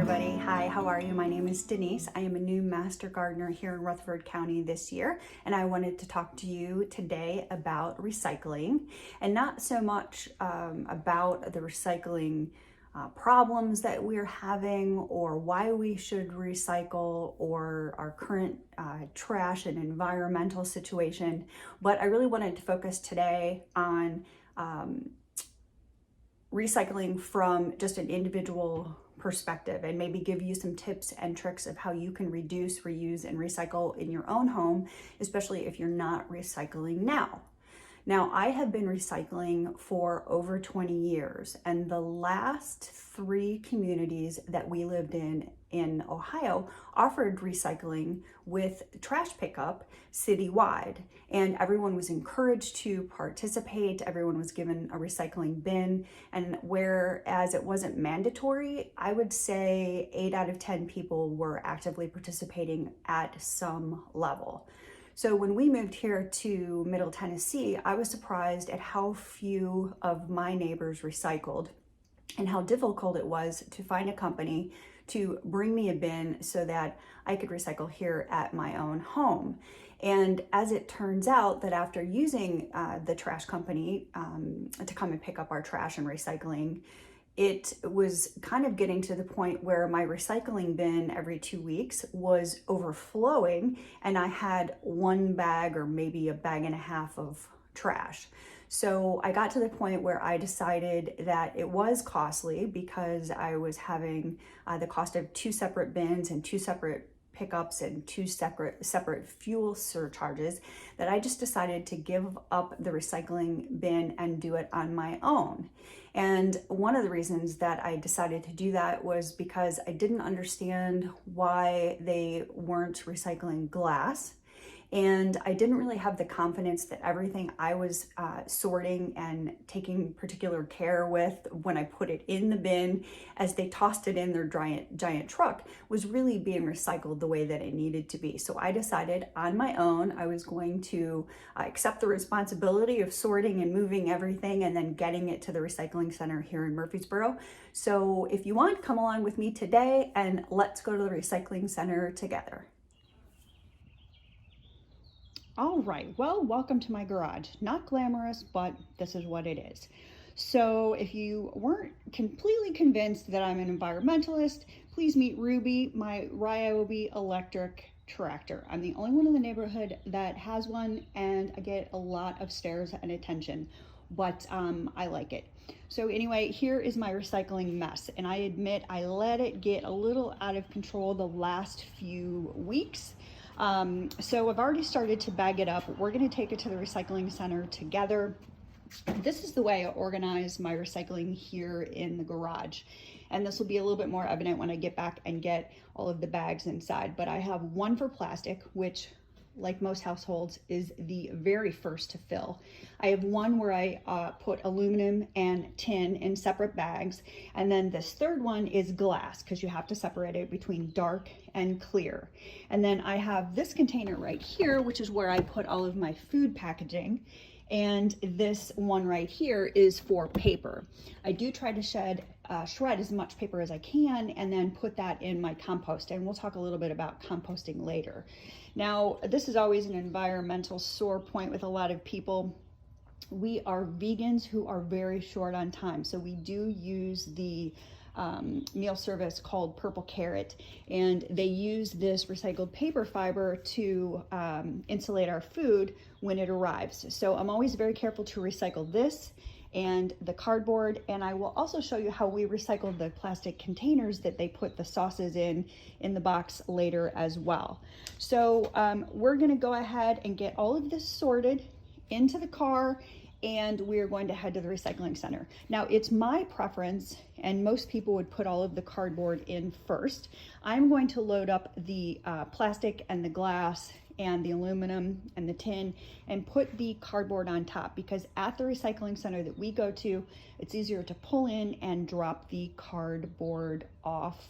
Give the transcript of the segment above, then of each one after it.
everybody. Hi, how are you? My name is Denise. I am a new Master Gardener here in Rutherford County this year, and I wanted to talk to you today about recycling, and not so much about the recycling problems that we're having or why we should recycle or our current trash and environmental situation, but I really wanted to focus today on recycling from just an individual perspective and maybe give you some tips and tricks of how you can reduce, reuse, and recycle in your own home, especially if you're not recycling now. Now, I have been recycling for over 20 years, and the last 3 communities that we lived in Ohio offered recycling with trash pickup citywide, and everyone was encouraged to participate. Everyone was given a recycling bin, and whereas it wasn't mandatory, I would say 8 out of 10 people were actively participating at some level. So when we moved here to Middle Tennessee, I was surprised at how few of my neighbors recycled and how difficult it was to find a company to bring me a bin so that I could recycle here at my own home. And as it turns out that after using the trash company to come and pick up our trash and recycling, it was kind of getting to the point where my recycling bin every 2 weeks was overflowing, and I had 1 bag or maybe a bag and a half of trash. So I got to the point where I decided that it was costly because I was having the cost of 2 separate bins and 2 separate pickups and 2 separate fuel surcharges, that I just decided to give up the recycling bin and do it on my own. And one of the reasons that I decided to do that was because I didn't understand why they weren't recycling glass. And I didn't really have the confidence that everything I was sorting and taking particular care with when I put it in the bin as they tossed it in their giant truck was really being recycled the way that it needed to be. So I decided on my own I was going to accept the responsibility of sorting and moving everything and then getting it to the recycling center here in Murfreesboro. So if you want, come along with me today and let's go to the recycling center together. All right, well, welcome to my garage. Not glamorous, but this is what it is. So if you weren't completely convinced that I'm an environmentalist, please meet Ruby, my Ryobi electric tractor. I'm the only one in the neighborhood that has one, and I get a lot of stares and attention, but I like it. So anyway, here is my recycling mess, and I admit I let it get a little out of control the last few weeks. So I've already started to bag it up. We're going to take it to the recycling center together. This is the way I organize my recycling here in the garage. And this will be a little bit more evident when I get back and get all of the bags inside. But I have one for plastic, which, like most households, is the very first to fill. I have one where I put aluminum and tin in separate bags. And then this third one is glass, because you have to separate it between dark and clear. And then I have this container right here, which is where I put all of my food packaging. And this one right here is for paper. I do try to shred as much paper as I can and then put that in my compost. And we'll talk a little bit about composting later. Now, this is always an environmental sore point with a lot of people. We are vegans who are very short on time. So we do use the meal service called Purple Carrot, and they use this recycled paper fiber to insulate our food when it arrives. So I'm always very careful to recycle this and the cardboard, and I will also show you how we recycle the plastic containers that they put the sauces in the box later as well. So we're gonna go ahead and get all of this sorted into the car, and we're going to head to the recycling center. Now, it's my preference, and most people would put all of the cardboard in first. I'm going to load up the plastic and the glass and the aluminum and the tin and put the cardboard on top, because at the recycling center that we go to, it's easier to pull in and drop the cardboard off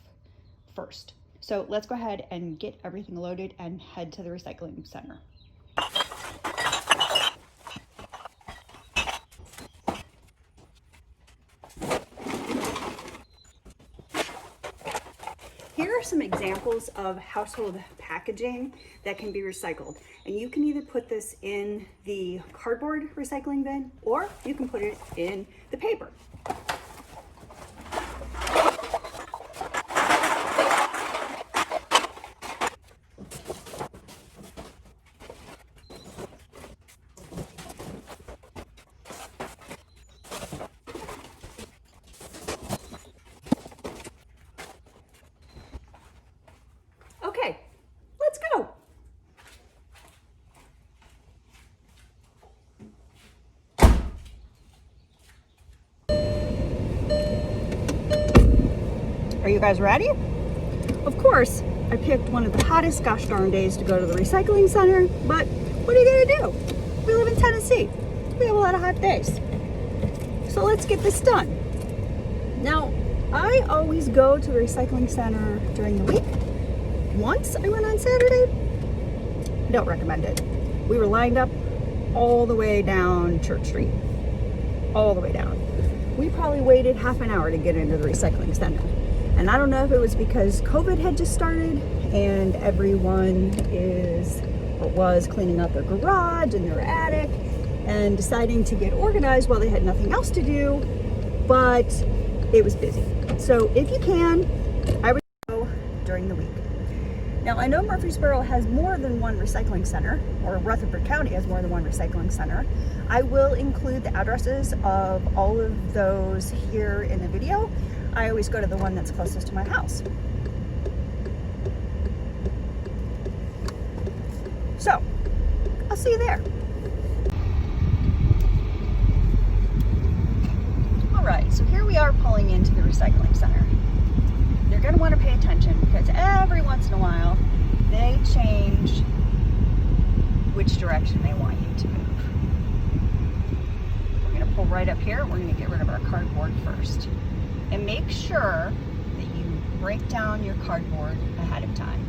first. So let's go ahead and get everything loaded and head to the recycling center. are some examples of household packaging that can be recycled. And you can either put this in the cardboard recycling bin, or you can put it in the paper. Okay, let's go. Are you guys ready? Of course, I picked one of the hottest gosh darn days to go to the recycling center, but what are you gonna do? We live in Tennessee. We have a lot of hot days. So let's get this done. Now, I always go to the recycling center during the week. Once I went on Saturday. Don't recommend it. We were lined up all the way down Church Street. All the way down. We probably waited half an hour to get into the recycling center. And I don't know if it was because COVID had just started and everyone was cleaning out their garage and their attic and deciding to get organized while they had nothing else to do, but it was busy. So if you can, I would go during the week. Now, I know Murfreesboro has more than one recycling center, or Rutherford County has more than one recycling center. I will include the addresses of all of those here in the video. I always go to the one that's closest to my house. So, I'll see you there. All right, so here we are pulling into the recycling center. You're gonna wanna pay attention because every once in a while, they change which direction they want you to move. We're gonna pull right up here. We're gonna get rid of our cardboard first. And make sure that you break down your cardboard ahead of time,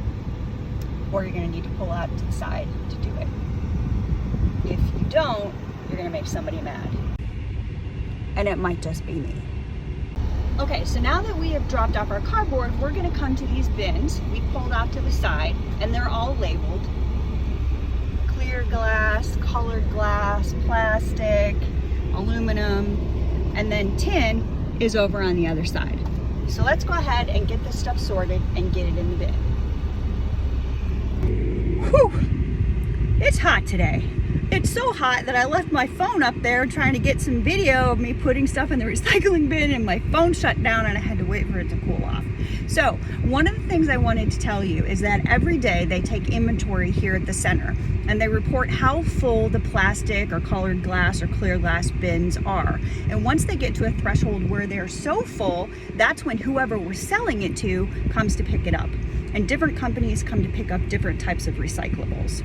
or you're gonna need to pull out to the side to do it. If you don't, you're gonna make somebody mad. And it might just be me. Okay, so now that we have dropped off our cardboard, we're gonna come to these bins. We pulled off to the side, and they're all labeled. Clear glass, colored glass, plastic, aluminum, and then tin is over on the other side. So let's go ahead and get this stuff sorted and get it in the bin. Whew, it's hot today. It's so hot that I left my phone up there trying to get some video of me putting stuff in the recycling bin, and my phone shut down and I had to wait for it to cool off. So one of the things I wanted to tell you is that every day they take inventory here at the center and they report how full the plastic or colored glass or clear glass bins are. And once they get to a threshold where they're so full, that's when whoever we're selling it to comes to pick it up. And different companies come to pick up different types of recyclables.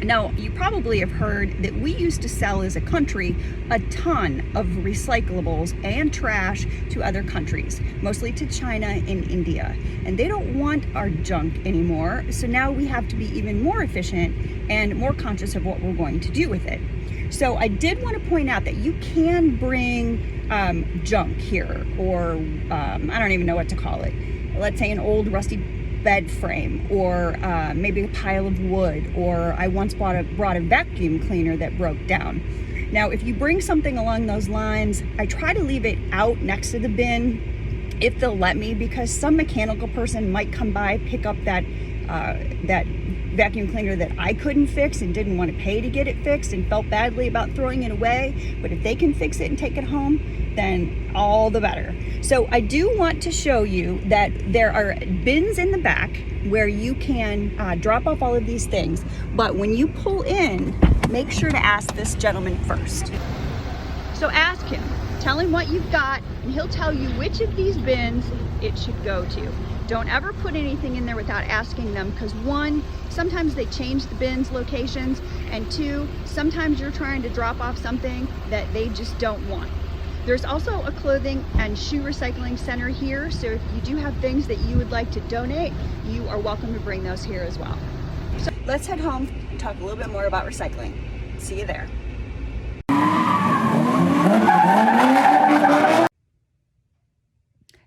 Now, you probably have heard that we used to sell as a country a ton of recyclables and trash to other countries, mostly to China and India. And they don't want our junk anymore, so now we have to be even more efficient and more conscious of what we're going to do with it. So I did want to point out that you can bring junk here, or I don't even know what to call it. Let's say an old rusty bed frame, or maybe a pile of wood, or I once brought a vacuum cleaner that broke down. Now, if you bring something along those lines, I try to leave it out next to the bin if they'll let me, because some mechanical person might come by, pick up that vacuum cleaner that I couldn't fix and didn't want to pay to get it fixed and felt badly about throwing it away. But if they can fix it and take it home, then all the better. So I do want to show you that there are bins in the back where you can drop off all of these things. But when you pull in, make sure to ask this gentleman first. So ask him, tell him what you've got, and he'll tell you which of these bins it should go to. Don't ever put anything in there without asking them, because one, sometimes they change the bins locations, and two, sometimes you're trying to drop off something that they just don't want. There's also a clothing and shoe recycling center here, so if you do have things that you would like to donate, you are welcome to bring those here as well. So let's head home and talk a little bit more about recycling. See you there.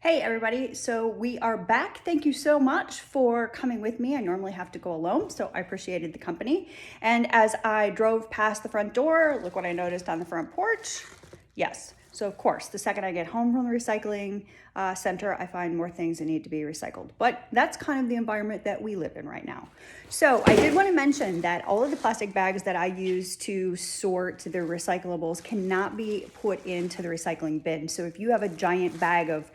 Hey, right, everybody. So we are back. Thank you so much for coming with me. I normally have to go alone, so I appreciated the company. And as I drove past the front door, look what I noticed on the front porch. Yes. So of course, the second I get home from the recycling center, I find more things that need to be recycled. But that's kind of the environment that we live in right now. So I did want to mention that all of the plastic bags that I use to sort the recyclables cannot be put into the recycling bin. So if you have a giant bag of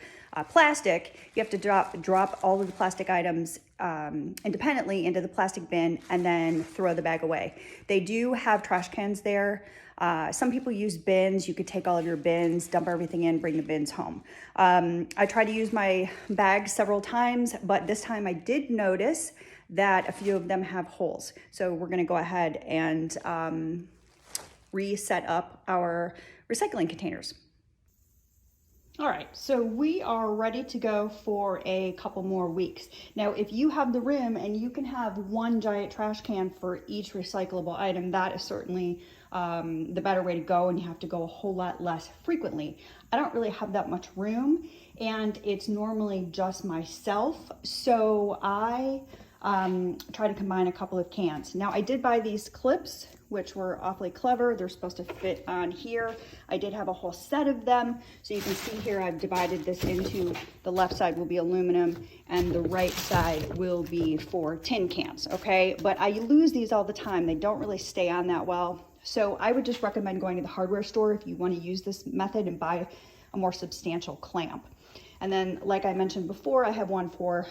plastic, you have to drop all of the plastic items independently into the plastic bin and then throw the bag away. They do have trash cans there. Some people use bins. You could take all of your bins, dump everything in, bring the bins home. I tried to use my bags several times, but this time I did notice that a few of them have holes. So we're gonna go ahead and reset up our recycling containers. All right, so we are ready to go for a couple more weeks. Now, if you have the room and you can have one giant trash can for each recyclable item, that is certainly the better way to go, and you have to go a whole lot less frequently. I don't really have that much room, and it's normally just myself, so I try to combine a couple of cans. Now, I did buy these clips, which were awfully clever. They're supposed to fit on here. I did have a whole set of them. So you can see here, I've divided this into the left side will be aluminum and the right side will be for tin cans, okay? But I lose these all the time. They don't really stay on that well. So I would just recommend going to the hardware store if you want to use this method and buy a more substantial clamp. And then, like I mentioned before, I have one for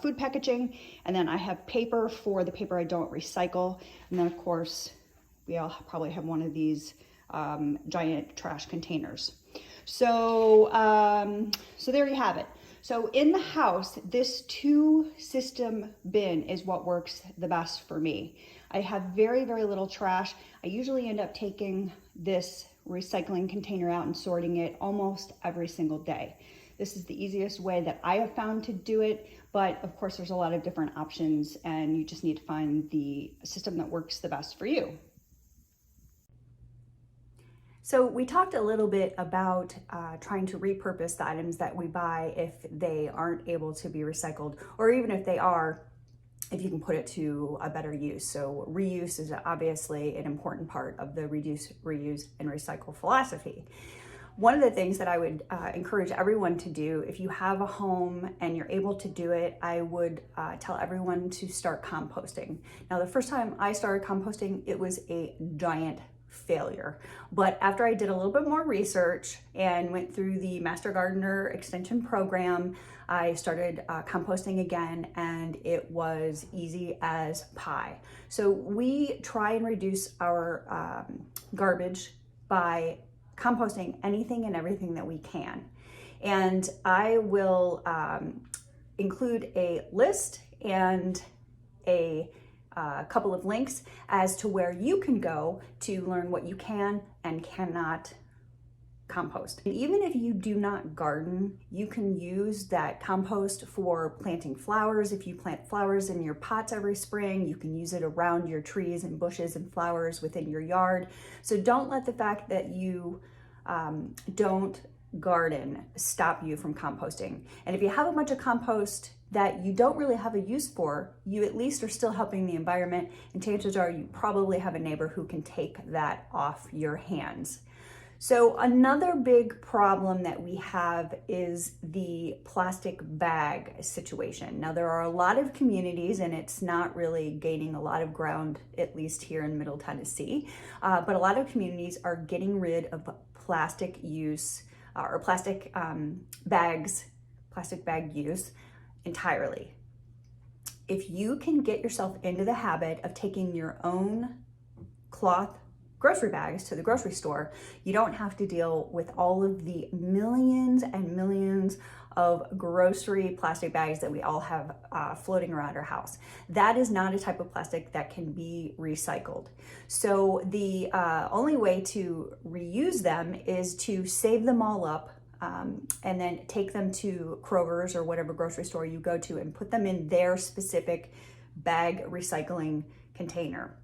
food packaging, and then I have paper for the paper I don't recycle. And then of course, we all probably have one of these giant trash containers. So, so there you have it. So in the house, this 2-system bin is what works the best for me. I have very, very little trash. I usually end up taking this recycling container out and sorting it almost every single day. This is the easiest way that I have found to do it, but of course there's a lot of different options and you just need to find the system that works the best for you. So we talked a little bit about trying to repurpose the items that we buy if they aren't able to be recycled, or even if they are, if you can put it to a better use. So reuse is obviously an important part of the reduce, reuse, and recycle philosophy. One of the things that I would encourage everyone to do, if you have a home and you're able to do it, I would tell everyone to start composting. Now, the first time I started composting, it was a giant failure. But after I did a little bit more research and went through the Master Gardener Extension program, I started composting again, and it was easy as pie. So we try and reduce our garbage by composting anything and everything that we can. And I will include a list and a couple of links as to where you can go to learn what you can and cannot compost. And even if you do not garden, you can use that compost for planting flowers. If you plant flowers in your pots every spring, you can use it around your trees and bushes and flowers within your yard. So don't let the fact that you don't garden stop you from composting. And if you have a bunch of compost that you don't really have a use for, you at least are still helping the environment, and chances are you probably have a neighbor who can take that off your hands. So another big problem that we have is the plastic bag situation. Now, there are a lot of communities, and it's not really gaining a lot of ground, at least here in Middle Tennessee, but a lot of communities are getting rid of plastic use or plastic bag use entirely. If you can get yourself into the habit of taking your own cloth grocery bags to the grocery store, you don't have to deal with all of the millions and millions of grocery plastic bags that we all have floating around our house. That is not a type of plastic that can be recycled. So the only way to reuse them is to save them all up and then take them to Kroger's or whatever grocery store you go to and put them in their specific bag recycling container.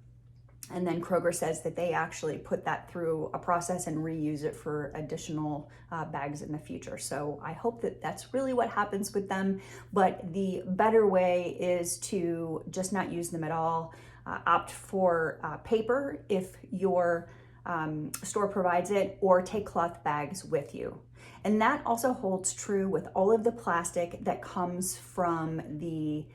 And then Kroger says that they actually put that through a process and reuse it for additional bags in the future. So I hope that that's really what happens with them. But the better way is to just not use them at all. Opt for paper if your store provides it, or take cloth bags with you. And that also holds true with all of the plastic that comes from the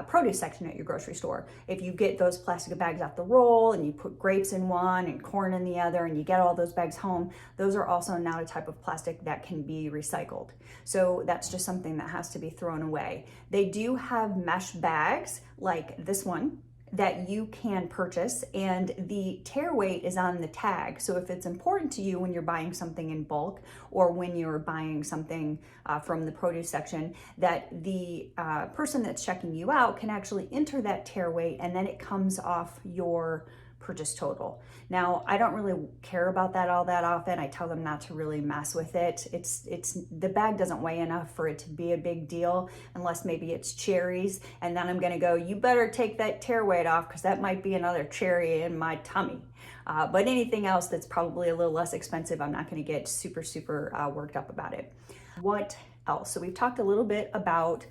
produce section at your grocery store. If you get those plastic bags off the roll and you put grapes in one and corn in the other and you get all those bags home, those are also not a type of plastic that can be recycled. So that's just something that has to be thrown away. They do have mesh bags like this one that you can purchase, and the tear weight is on the tag. So if it's important to you when you're buying something in bulk, or when you're buying something from the produce section, that the person that's checking you out can actually enter that tear weight, and then it comes off your purchase total. Now, I don't really care about that all that often. I tell them not to really mess with it. It's the bag doesn't weigh enough for it to be a big deal, unless maybe it's cherries, and then I'm gonna go, you better take that tear weight off because that might be another cherry in my tummy. But anything else that's probably a little less expensive, I'm not gonna get super worked up about it. What else? So we've talked a little bit about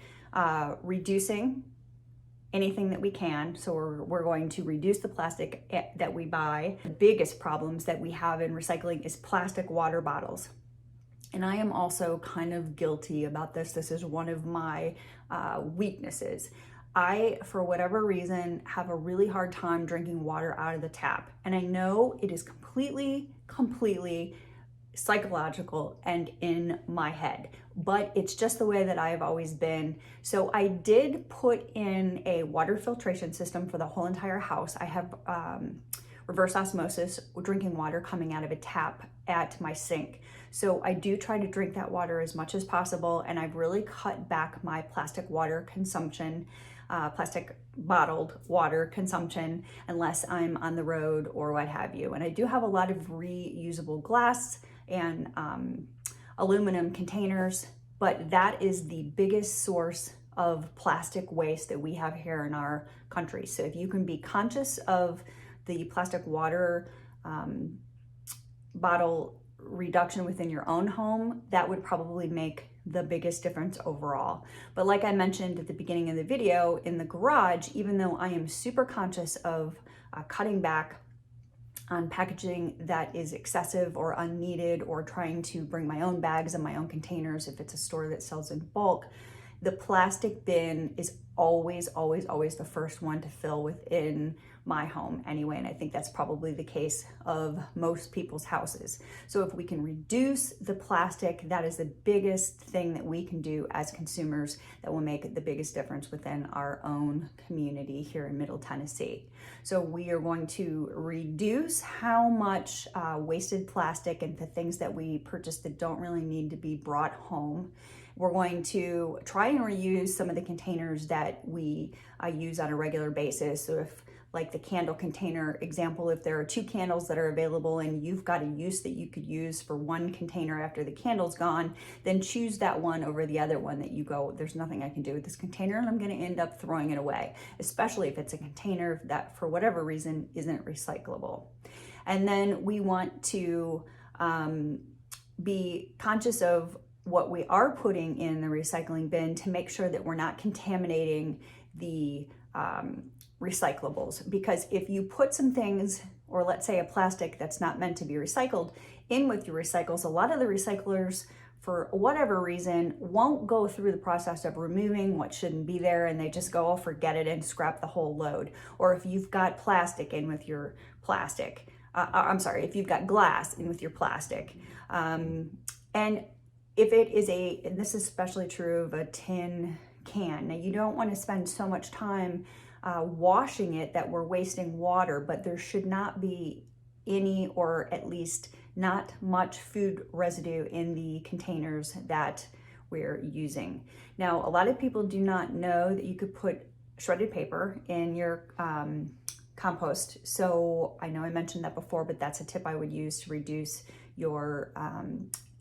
reducing anything that we can. So we're going to reduce the plastic that we buy. The biggest problems that we have in recycling is plastic water bottles. And I am also kind of guilty about this. This is one of my weaknesses. I, for whatever reason, have a really hard time drinking water out of the tap. And I know it is completely psychological and in my head, but it's just the way that I have always been. So I did put in a water filtration system for the whole entire house. I have reverse osmosis drinking water coming out of a tap at my sink. So I do try to drink that water as much as possible, and I've really cut back my plastic water consumption, plastic bottled water consumption, unless I'm on the road or what have you. And I do have a lot of reusable glass and aluminum containers, but that is the biggest source of plastic waste that we have here in our country. So if you can be conscious of the plastic water bottle reduction within your own home, that would probably make the biggest difference overall. But like I mentioned at the beginning of the video, in the garage, even though I am super conscious of cutting back on packaging that is excessive or unneeded, or trying to bring my own bags and my own containers if it's a store that sells in bulk, the plastic bin is always the first one to fill within my home anyway. And I think that's probably the case of most people's houses. So if we can reduce the plastic, that is the biggest thing that we can do as consumers that will make the biggest difference within our own community here in Middle Tennessee. So we are going to reduce how much wasted plastic and the things that we purchase that don't really need to be brought home. We're going to try and reuse some of the containers that we use on a regular basis. So if, like the candle container example, if there are 2 candles that are available and you've got a use that you could use for one container after the candle's gone, then choose that one over the other one that you go, there's nothing I can do with this container and I'm gonna end up throwing it away, especially if it's a container that for whatever reason isn't recyclable. And then we want to be conscious of what we are putting in the recycling bin to make sure that we're not contaminating the recyclables. Because if you put some things, or let's say a plastic that's not meant to be recycled, in with your recycles, a lot of the recyclers, for whatever reason, won't go through the process of removing what shouldn't be there, and they just go, oh, forget it, and scrap the whole load. Or if you've got plastic in with your plastic, if you've got glass in with your plastic, and if it is and this is especially true of a tin can, now you don't want to spend so much time washing it that we're wasting water, but there should not be any, or at least not much, food residue in the containers that we're using. Now, a lot of people do not know that you could put shredded paper in your compost. So I know I mentioned that before, but that's a tip I would use to reduce your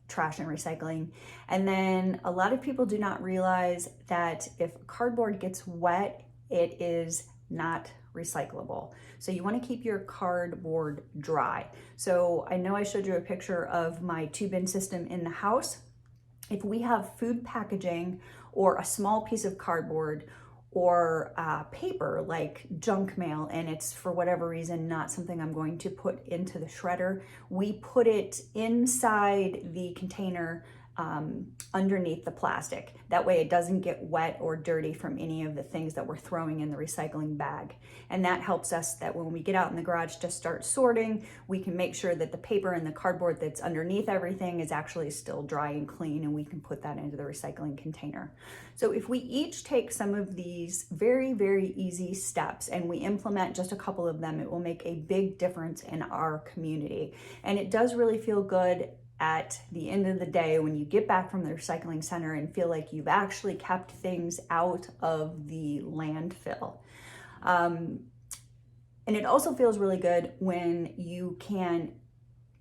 trash and recycling. And then a lot of people do not realize that if cardboard gets wet, it is not recyclable. So you want to keep your cardboard dry. So I know I showed you a picture of my 2-bin system in the house. If we have food packaging or a small piece of cardboard or paper like junk mail, and it's for whatever reason not something I'm going to put into the shredder, we put it inside the container underneath the plastic. That way it doesn't get wet or dirty from any of the things that we're throwing in the recycling bag. And that helps us that when we get out in the garage to start sorting, we can make sure that the paper and the cardboard that's underneath everything is actually still dry and clean, and we can put that into the recycling container. So if we each take some of these very, very easy steps and we implement just a couple of them, it will make a big difference in our community. And it does really feel good at the end of the day when you get back from the recycling center and feel like you've actually kept things out of the landfill. And it also feels really good when you can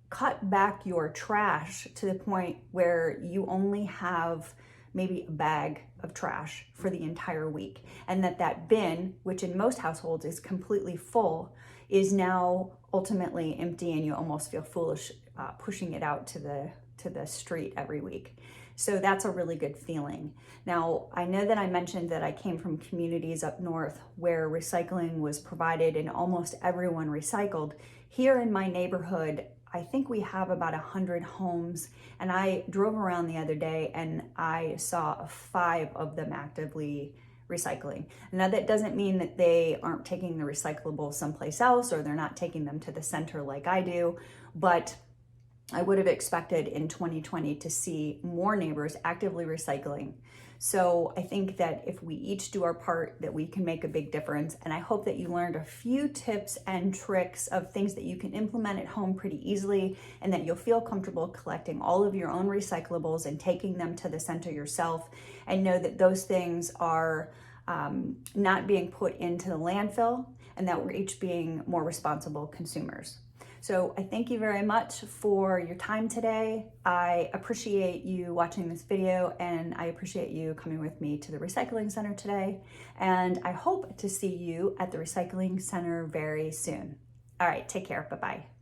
cut back your trash to the point where you only have maybe a bag of trash for the entire week, and that bin, which in most households is completely full, is now ultimately empty, and you almost feel foolish pushing it out to the street every week. So that's a really good feeling. Now, I know that I mentioned that I came from communities up north where recycling was provided and almost everyone recycled. Here in my neighborhood, I think we have about 100 homes, and I drove around the other day and I saw 5 of them actively recycling. Now that doesn't mean that they aren't taking the recyclables someplace else or they're not taking them to the center like I do, but I would have expected in 2020 to see more neighbors actively recycling. So I think that if we each do our part, that we can make a big difference. And I hope that you learned a few tips and tricks of things that you can implement at home pretty easily, and that you'll feel comfortable collecting all of your own recyclables and taking them to the center yourself, and know that those things are not being put into the landfill, and that we're each being more responsible consumers. So I thank you very much for your time today. I appreciate you watching this video, and I appreciate you coming with me to the recycling center today. And I hope to see you at the recycling center very soon. All right, take care. Bye-bye.